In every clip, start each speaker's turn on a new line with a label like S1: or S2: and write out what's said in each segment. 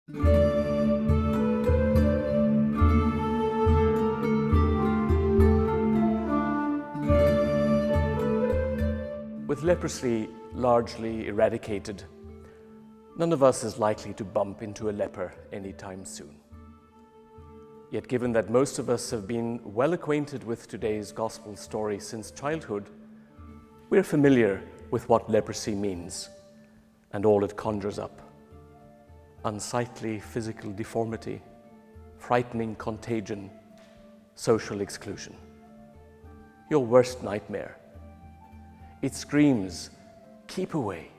S1: With leprosy largely eradicated, none of us is likely to bump into a leper anytime soon. Yet given that most of us have been well acquainted with today's gospel story since childhood, we're familiar with what leprosy means and all it conjures up. Unsightly physical deformity, frightening contagion, social exclusion. Your worst nightmare. It screams, "Keep away."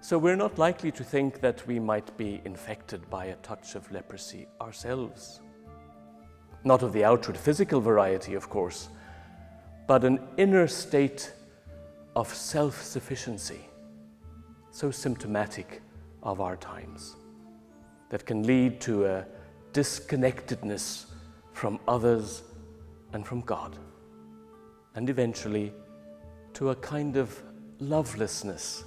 S1: So we're not likely to think that we might be infected by a touch of leprosy ourselves. Not of the outward physical variety, of course, but an inner state of self-sufficiency, so symptomatic of our times, that can lead to a disconnectedness from others and from God, and eventually to a kind of lovelessness,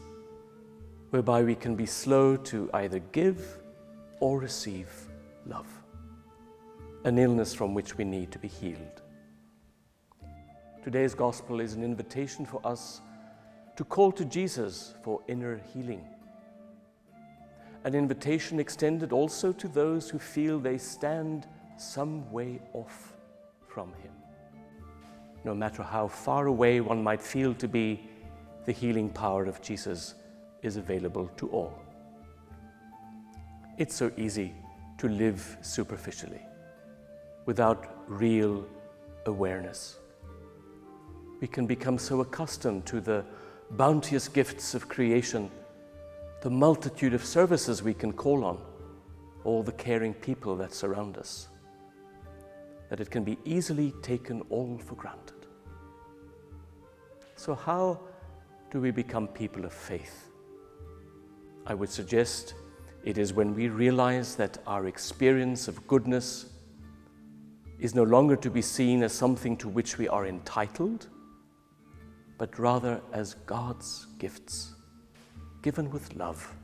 S1: whereby we can be slow to either give or receive love, an illness from which we need to be healed. Today's gospel is an invitation for us to call to Jesus for inner healing, an invitation extended also to those who feel they stand some way off from Him. No matter how far away one might feel to be, the healing power of Jesus is available to all. It's so easy to live superficially, without real awareness. We can become so accustomed to the bounteous gifts of creation, the multitude of services we can call on, all the caring people that surround us, that it can be easily taken all for granted. So how do we become people of faith? I would suggest it is when we realize that our experience of goodness is no longer to be seen as something to which we are entitled, but rather as God's gifts, given with love,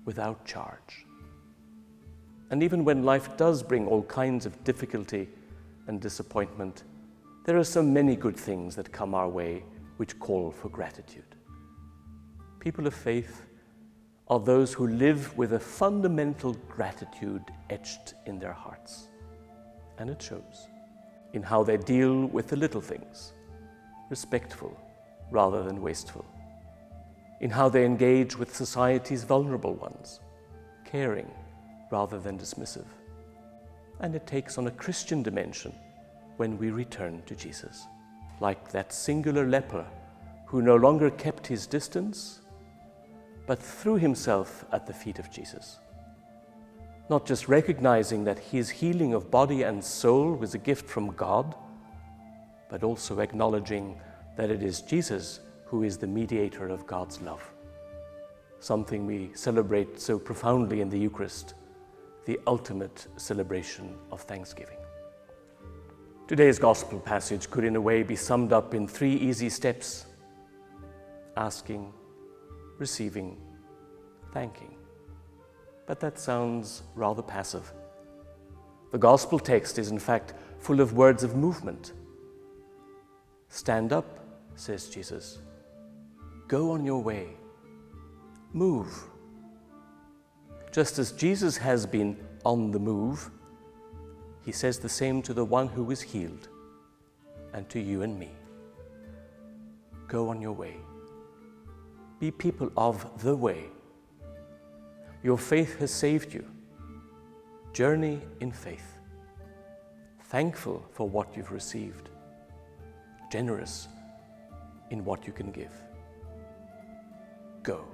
S1: without charge. And even when life does bring all kinds of difficulty and disappointment, there are so many good things that come our way which call for gratitude. People of faith are those who live with a fundamental gratitude etched in their hearts. And it shows in how they deal with the little things, respectful rather than wasteful, in how they engage with society's vulnerable ones, caring rather than dismissive. And it takes on a Christian dimension when we return to Jesus, like that singular leper who no longer kept his distance, but threw himself at the feet of Jesus. Not just recognizing that his healing of body and soul was a gift from God, but also acknowledging that it is Jesus who is the mediator of God's love, something we celebrate so profoundly in the Eucharist, the ultimate celebration of thanksgiving. Today's gospel passage could in a way be summed up in 3 easy steps: asking, receiving, thanking. But that sounds rather passive. The gospel text is in fact full of words of movement. Stand up, says Jesus. Go on your way. Move. Just as Jesus has been on the move, He says the same to the one who is healed and to you and me. Go on your way. Be people of the way. Your faith has saved you. Journey in faith. Thankful for what you've received. Generous in what you can give. Go.